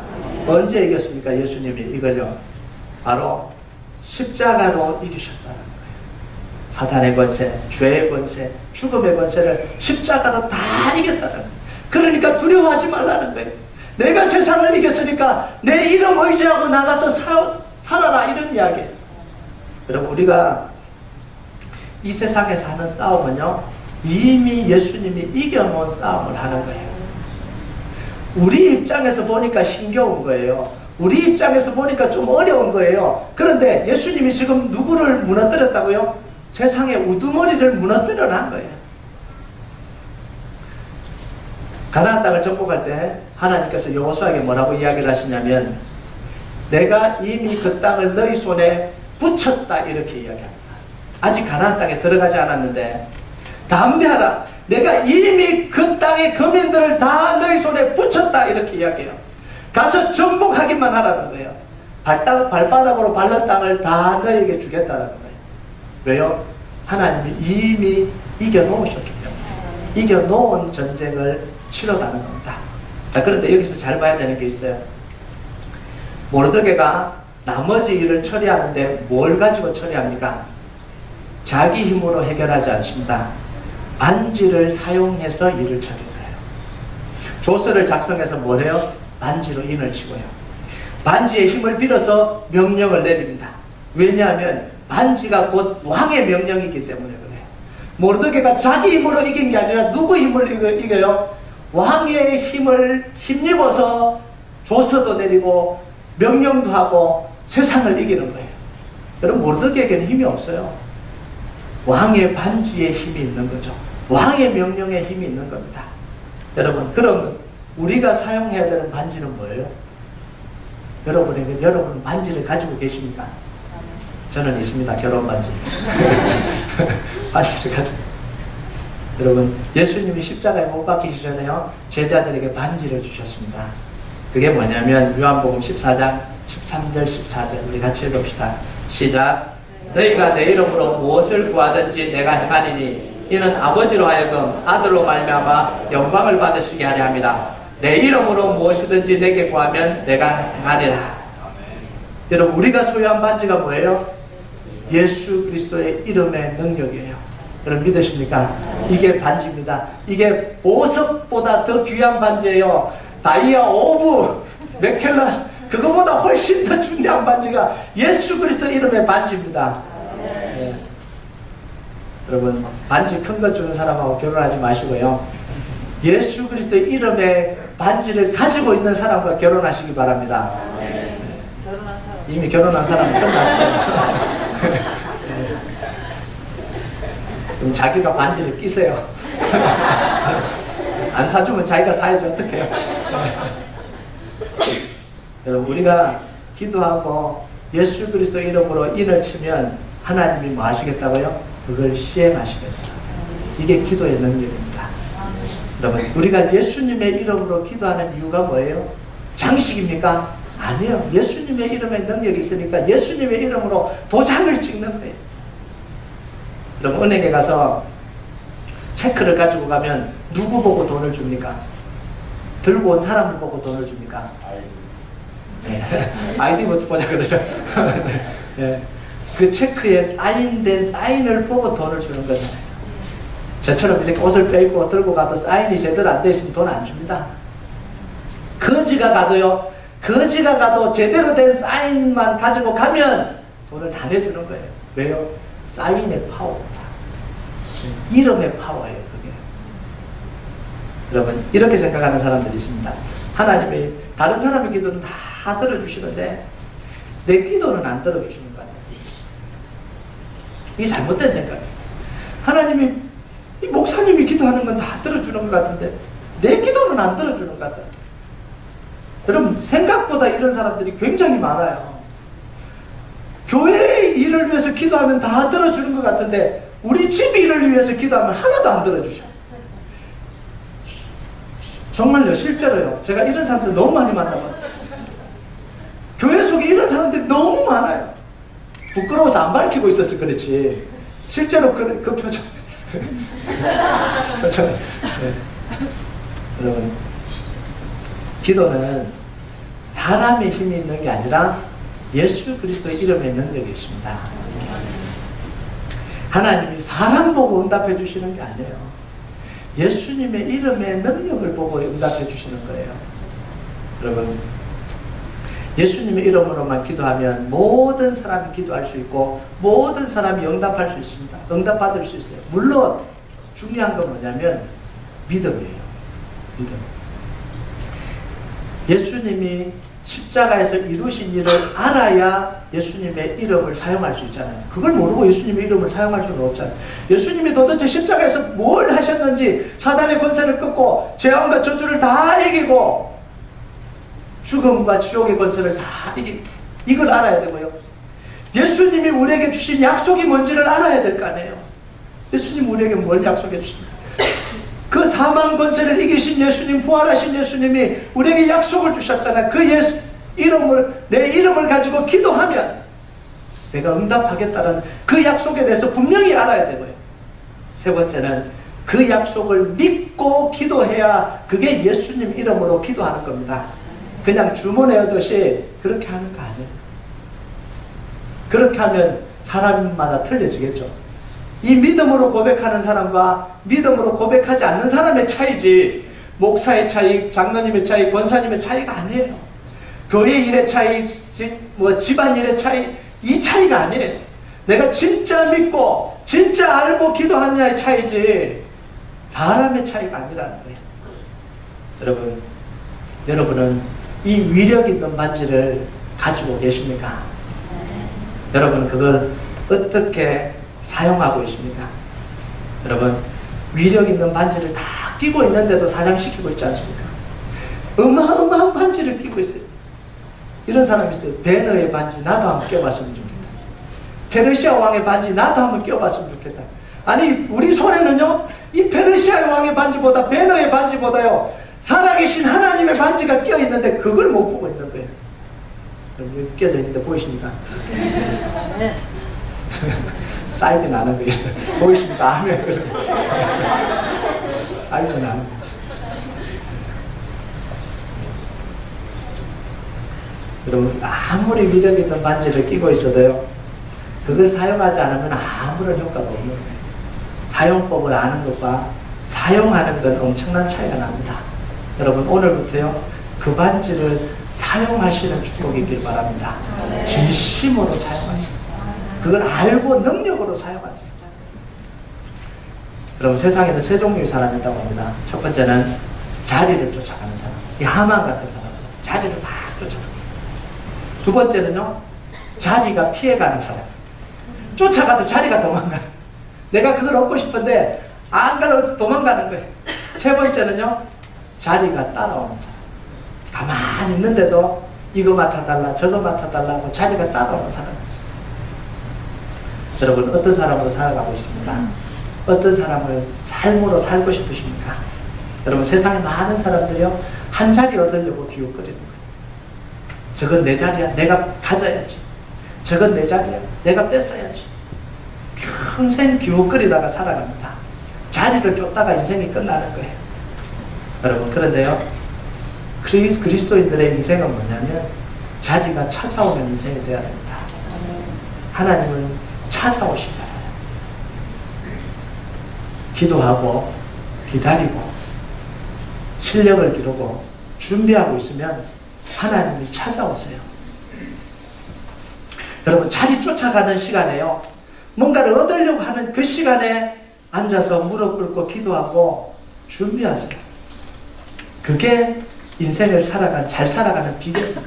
언제 이겼습니까? 예수님이 이걸요. 바로 십자가로 이기셨다는 거예요. 사탄의 권세, 죄의 권세, 죽음의 권세를 십자가로 다 이겼다는 거예요. 그러니까 두려워하지 말라는 거예요. 내가 세상을 이겼으니까 내 이름 의지하고 나가서 살아라 이런 이야기예요. 여러분 우리가 이 세상에서 하는 싸움은요 이미 예수님이 이겨놓은 싸움을 하는 거예요. 우리 입장에서 보니까 힘겨운 거예요. 우리 입장에서 보니까 좀 어려운 거예요. 그런데 예수님이 지금 누구를 무너뜨렸다고요? 세상의 우두머리를 무너뜨려 난 거예요. 가나안 땅을 정복할 때 하나님께서 여호수아에게 뭐라고 이야기를 하시냐면 내가 이미 그 땅을 너희 손에 붙였다 이렇게 이야기합니다. 아직 가나안 땅에 들어가지 않았는데 담대하라. 내가 이미 그 땅의 거민들을 다 너희 손에 붙였다 이렇게 이야기해요. 가서 정복하기만 하라는 거예요. 발바닥으로 밟는 땅을 다 너희에게 주겠다는 거예요. 왜요? 하나님이 이미 이겨놓으셨기 때문에 이겨놓은 전쟁을 치러가는 겁니다. 자, 그런데 여기서 잘 봐야 되는 게 있어요. 모르드게가 나머지 일을 처리하는데 뭘 가지고 처리합니까? 자기 힘으로 해결하지 않습니다. 반지를 사용해서 일을 처리해요. 조서를 작성해서 뭘 해요? 반지로 인을 치고요. 반지의 힘을 빌어서 명령을 내립니다. 왜냐하면 반지가 곧 왕의 명령이기 때문에 그래요. 모르드게가 자기 힘으로 이긴 게 아니라 누구 힘을 이겨요? 왕의 힘을 힘입어서 조서도 내리고 명령도 하고 세상을 이기는 거예요. 여러분, 모르드게에게는 힘이 없어요. 왕의 반지에 힘이 있는 거죠. 왕의 명령에 힘이 있는 겁니다. 여러분, 그러면 우리가 사용해야 되는 반지는 뭐예요? 여러분은 반지를 가지고 계십니까? 저는 있습니다. 결혼 반지. 반지를 가지고. 여러분, 예수님이 십자가에 못 박히기 전에요, 제자들에게 반지를 주셨습니다. 그게 뭐냐면 요한복음 14장 13절 14절 우리 같이 읽읍시다. 시작. 너희가 내 이름으로 무엇을 구하든지 내가 행하리니 이는 아버지로 하여금 아들로 말미암아 영광을 받으시게 하려 합니다. 내 이름으로 무엇이든지 내게 구하면 내가 행하리라. 여러분, 우리가 소유한 반지가 뭐예요? 예수 그리스도의 이름의 능력이에요. 여러분, 믿으십니까? 이게 반지입니다. 이게 보석보다 더 귀한 반지예요. 다이아 오브 맥켈란, 그거보다 훨씬 더 중요한 반지가 예수 그리스도 이름의 반지입니다. 네. 여러분, 반지 큰 거 주는 사람하고 결혼하지 마시고요, 예수 그리스도 이름의 반지를 가지고 있는 사람과 결혼하시기 바랍니다. 네. 이미 결혼한 사람은 끝났어요. 그럼 자기가 반지를 끼세요. 안 사주면 자기가 사야지 어떡해요. 여러분, 우리가 기도하고 예수 그리스도 이름으로 인을 치면 하나님이 뭐 하시겠다고요? 그걸 시행하시겠다. 이게 기도의 능력입니다. 여러분, 우리가 예수님의 이름으로 기도하는 이유가 뭐예요? 장식입니까? 아니요. 예수님의 이름의 능력이 있으니까 예수님의 이름으로 도장을 찍는 거예요. 여러분, 은행에 가서 체크를 가지고 가면 누구 보고 돈을 줍니까? 들고 온 사람을 보고 돈을 줍니까? 네. 아이디부터 보자 그러죠. 네. 그 체크에 사인된 사인을 보고 돈을 주는 거잖아요. 저처럼 이렇게 옷을 빼입고 들고 가도 사인이 제대로 안 돼 있으면 돈 안 줍니다. 거지가 가도요, 거지가 가도 제대로 된 사인만 가지고 가면 돈을 다 내주는 거예요. 왜요? 사인의 파워입니다. 이름의 파워예요, 그게. 여러분, 이렇게 생각하는 사람들이 있습니다. 하나님이 다른 사람의 기도는 다 들어주시는데 내 기도는 안 들어주시는 것 같아요. 이게 잘못된 생각이에요. 하나님이, 이 목사님이 기도하는 건 다 들어주는 것 같은데 내 기도는 안 들어주는 것 같아요. 여러분, 생각보다 이런 사람들이 굉장히 많아요. 교회의 일을 위해서 기도하면 다 들어주는 것 같은데 우리 집 일을 위해서 기도하면 하나도 안 들어주셔. 정말요, 실제로요. 제가 이런 사람들 너무 많이 만나봤어요. 교회 속에 이런 사람들이 너무 많아요. 부끄러워서 안 밝히고 있어서 그렇지. 실제로 그 표정. 표정. 네. 여러분, 기도는 사람의 힘이 있는 게 아니라 예수 그리스도의 이름의 능력이 있습니다. 하나님이 사람 보고 응답해 주시는 게 아니에요. 예수님의 이름의 능력을 보고 응답해 주시는 거예요. 여러분, 예수님의 이름으로만 기도하면 모든 사람이 기도할 수 있고 모든 사람이 응답할 수 있습니다. 응답받을 수 있어요. 물론 중요한 건 뭐냐면 믿음이에요. 믿음. 예수님이 십자가에서 이루신 일을 알아야 예수님의 이름을 사용할 수 있잖아요. 그걸 모르고 예수님의 이름을 사용할 수는 없잖아요. 예수님이 도대체 십자가에서 뭘 하셨는지, 사단의 권세를 끊고 죄악과 저주를 다 이기고 죽음과 지옥의 권세를 다 이기고, 이걸 알아야 되고요. 예수님이 우리에게 주신 약속이 뭔지를 알아야 될 거 아니에요. 예수님 우리에게 뭘 약속해 주십니까? 그 사망 권세를 이기신 예수님, 부활하신 예수님이 우리에게 약속을 주셨잖아요. 그 예수 이름을, 내 이름을 가지고 기도하면 내가 응답하겠다는 그 약속에 대해서 분명히 알아야 되고요. 세 번째는 그 약속을 믿고 기도해야 그게 예수님 이름으로 기도하는 겁니다. 그냥 주문해오듯이 그렇게 하는 거 아니에요. 그렇게 하면 사람마다 틀려지겠죠. 이 믿음으로 고백하는 사람과 믿음으로 고백하지 않는 사람의 차이지, 목사의 차이, 장로님의 차이, 권사님의 차이가 아니에요. 교회 일의 차이, 집안 일의 차이, 이 차이가 아니에요. 내가 진짜 믿고 진짜 알고 기도하느냐의 차이지 사람의 차이가 아니라는 거예요. 여러분은 이 위력 있는 반지를 가지고 계십니까? 여러분 그걸 어떻게 사용하고 있습니까? 여러분 위력 있는 반지를 다 끼고 있는데도 사장시키고 있지 않습니까? 어마어마한 반지를 끼고 있어요. 이런 사람이 있어요. 베너의 반지 나도 한번 껴봤으면 좋겠다. 페르시아 왕의 반지 나도 한번 껴봤으면 좋겠다. 아니 우리 손에는요 이 페르시아 왕의 반지보다 베너의 반지보다요 살아계신 하나님의 반지가 껴있는데 그걸 못 보고 있는 거예요. 여기 껴져 있는데 보이십니까? 사이드 나는 거예요. 보이십니까? 아멘. 사이드 나는 거예요. 여러분 아무리 위력 있는 반지를 끼고 있어도요 그걸 사용하지 않으면 아무런 효과가 없는 거예요. 사용법을 아는 것과 사용하는 건 엄청난 차이가 납니다. 여러분 오늘부터요 그 반지를 사용하시는 축복이 있길 바랍니다. 진심으로 사용하세요. 그걸 알고 능력으로 사용하세요. 여러분 세상에는 세 종류의 사람이 있다고 합니다. 첫 번째는 자리를 쫓아가는 사람, 이 하만 같은 사람, 자리를 다 쫓아가는 사람. 두 번째는요 자리가 피해가는 사람, 쫓아가도 자리가 도망가요. 내가 그걸 얻고 싶은데 안 가도 도망가는 거예요. 세 번째는요 자리가 따라오는 사람, 가만히 있는데도 이거 맡아달라 저거 맡아달라 하고 자리가 따라오는 사람이에요. 여러분 어떤 사람으로 살아가고 있습니까? 어떤 사람을 삶으로 살고 싶으십니까? 여러분 세상에 많은 사람들이요 한 자리 얻으려고 기웃거리는 거예요. 저건 내 자리야, 내가 가져야지. 저건 내 자리야, 내가 뺏어야지. 평생 기웃거리다가 살아갑니다. 자리를 쫓다가 인생이 끝나는 거예요. 여러분 그런데요 그리스도인들의 인생은 뭐냐면 자리가 찾아오는 인생이 되어야 됩니다. 하나님은 찾아오시잖아요. 기도하고 기다리고 실력을 기르고 준비하고 있으면 하나님이 찾아오세요. 여러분 자리 쫓아가는 시간에요 뭔가를 얻으려고 하는 그 시간에 앉아서 무릎 꿇고 기도하고 준비하세요. 그게 인생을 잘 살아가는 비결입니다.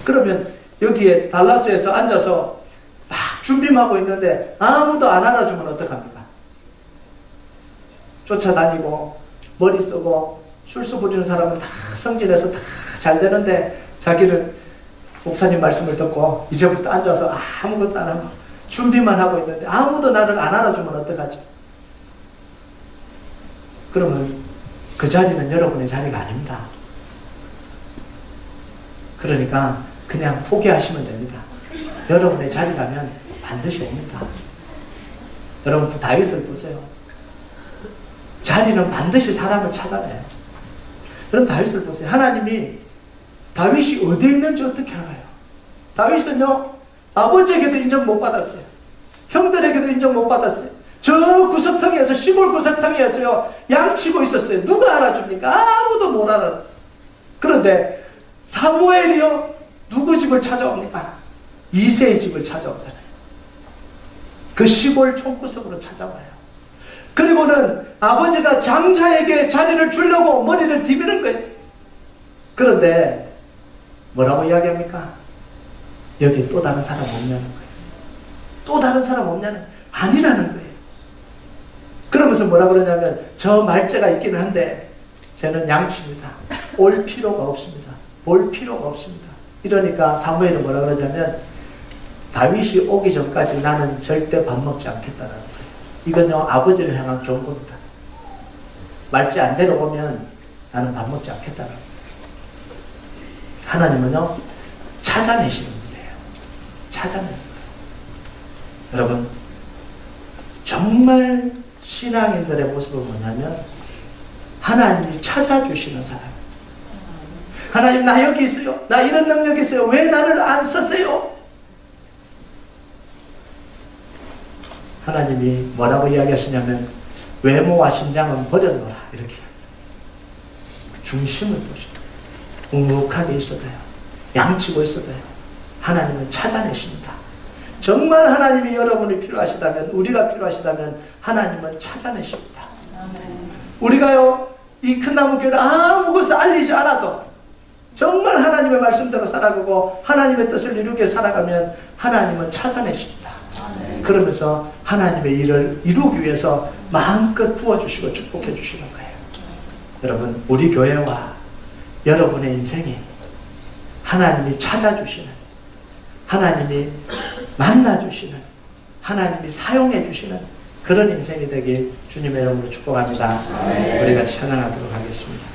그러면 여기에 달라스에서 앉아서 막 준비하고 있는데 아무도 안 알아주면 어떡합니까? 쫓아다니고 머리 쓰고 술수 부리는 사람은 다 성질내서 다 잘 되는데 자기는 목사님 말씀을 듣고 이제부터 앉아서 아무것도 안 하고 준비만 하고 있는데 아무도 나를 안 알아주면 어떡하지? 그러면 그 자리는 여러분의 자리가 아닙니다. 그러니까 그냥 포기하시면 됩니다. 여러분의 자리라면 반드시 옵니다. 여러분 다윗을 보세요. 자리는 반드시 사람을 찾아내요. 여러분 다윗을 보세요. 하나님이 다윗이 어디에 있는지 어떻게 알아요? 다윗은요 아버지에게도 인정 못 받았어요. 형들에게도 인정 못 받았어요. 저 구석텅이에서 시골 구석텅이에서요 양치고 있었어요. 누가 알아줍니까? 아무도 못 알아. 그런데 사무엘이요 누구 집을 찾아옵니까? 이새의 집을 찾아오잖아요. 그 시골 촌구석으로 찾아와요. 그리고는 아버지가 장자에게 자리를 주려고 머리를 디비는 거예요. 그런데 뭐라고 이야기합니까? 여기 또 다른 사람 없냐는 거예요. 또 다른 사람 없냐는 아니라는 거예요. 그러면서 뭐라 그러냐면 저 말재가 있기는 한데 저는 양치입니다. 올 필요가 없습니다. 올 필요가 없습니다. 이러니까 사무엘은 뭐라 그러냐면 다윗이 오기 전까지 나는 절대 밥 먹지 않겠다는 거예요. 이건요 아버지를 향한 경고입니다. 말지 안 데려오면 나는 밥 먹지 않겠다는 거예요. 하나님은요, 찾아내시는 분이에요. 찾아내는 거예요. 여러분, 정말 신앙인들의 모습은 뭐냐면 하나님이 찾아주시는 사람. 하나님, 나 여기 있어요. 나 이런 능력이 있어요. 왜 나를 안 썼어요? 하나님이 뭐라고 이야기하시냐면 외모와 신장은 버려놓으라 이렇게 중심을 보시고 묵묵하게 있어도 돼요. 양치고 있어도 돼요. 하나님은 찾아내십니다. 정말 하나님이 여러분이 필요하시다면, 우리가 필요하시다면 하나님은 찾아내십니다. 우리가요, 이 큰 나무 교회를 아무것을 알리지 않아도 정말 하나님의 말씀대로 살아가고 하나님의 뜻을 이루기 위해 살아가면 하나님은 찾아내십니다. 그러면서 하나님의 일을 이루기 위해서 마음껏 부어주시고 축복해 주시는 거예요. 여러분, 우리 교회와 여러분의 인생이 하나님이 찾아주시는, 하나님이 만나주시는, 하나님이 사용해 주시는 그런 인생이 되길 주님의 이름으로 축복합니다. 우리가 찬양하도록 하겠습니다.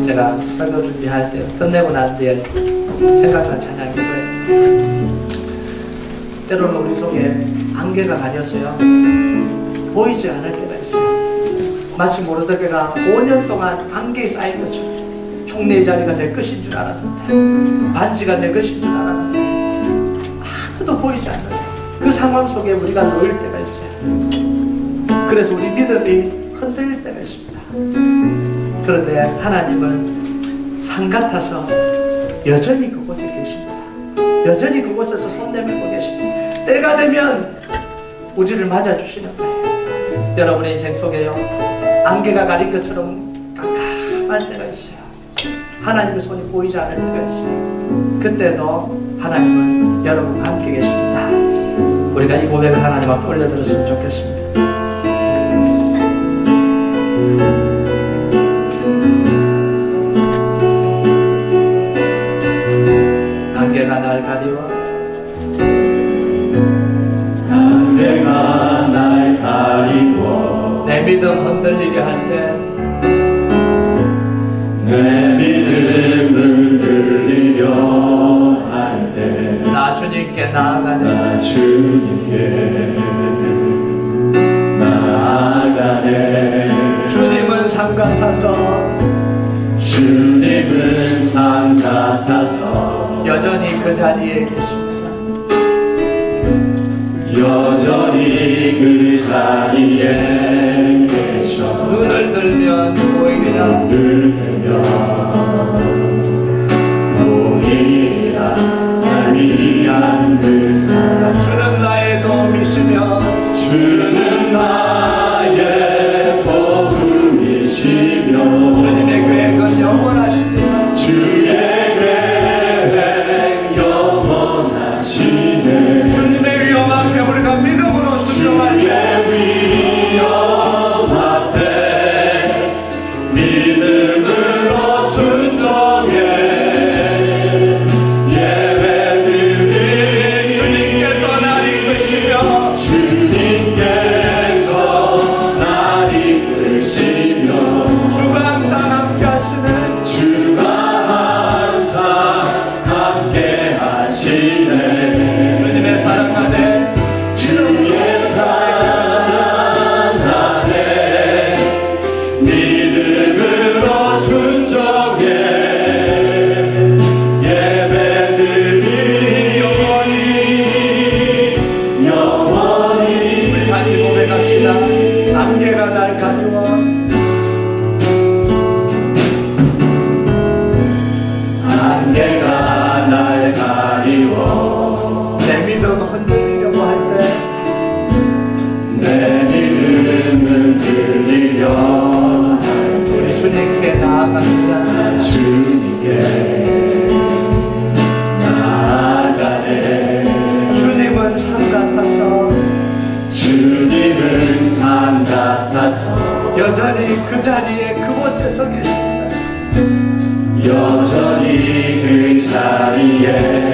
제가 설교 준비할 때 끝내고 난 뒤에 생각난 찬양이 거예요. 때로는 우리 속에 안개가 가렸어요. 보이지 않을 때가 있어요. 마치 모르드게가 5년 동안 안개에 쌓인 것처럼 총리의 자리가 내 것인 줄 알았는데, 반지가 내 것인 줄 알았는데 아무도 보이지 않는데 그 상황 속에 우리가 놓일 때가 있어요. 그래서 우리 믿음이 흔들릴 때가 있습니다. 그런데 하나님은 산 같아서 여전히 그곳에 계십니다. 여전히 그곳에서 손 내밀고 계십니다. 때가 되면 우리를 맞아주시는 거예요. 여러분의 인생 속에요, 안개가 가린 것처럼 깜깜할 때가 있어요. 하나님의 손이 보이지 않을 때가 있어요. 그때도 하나님은 여러분과 함께 계십니다. 우리가 이 고백을 하나님 앞에 올려드렸으면 좋겠습니다. 안개가 날 가리워, 안개가 날 가리워, 내 믿음 흔들리게 할 때, 내 믿음을 들리려 할 때, 나 주님께 나아가네, 나 주님께 나아가네. 주님은 산 같아서, 주님은 산 같아서 여전히 그 자리에 계십니다. 여전히 그 자리에 계셔. 눈을 들면 보이리라, 눈을 들면 보이리라. 날 위한 그 사랑. 주는 나의 도움이시며, 주는 나의 도움이시며, 주님의 계획은 영원하시리라. 주의 계획 영원하시네. 주님의 위험 앞에 우리가 믿음으로 순종할 때, 주의 위험 앞에 믿음으로 순종해 예배드리. 주님께서 날 이끄시며, 주님께서 날 이끄시며, 주가 항상 함께 하시는, 주가 항상 함께 하시네. 주님의 사랑 안에 주의 사랑 안에 믿음으로 순종해 예배드리. 영원히 다시 고백합시다. 안개가 날 가리워, 안개가 날 가리워, 내 믿음 흔들리려고 할 때, 내 믿음은 들리려 할 우리 때, 주님께 나아갑니다. 주님께 나아가네. 주님은 산 같아서, 주님은 산 같아서 여전히 그 자리에 그곳에 서 계십니다. 여전히 그 자리에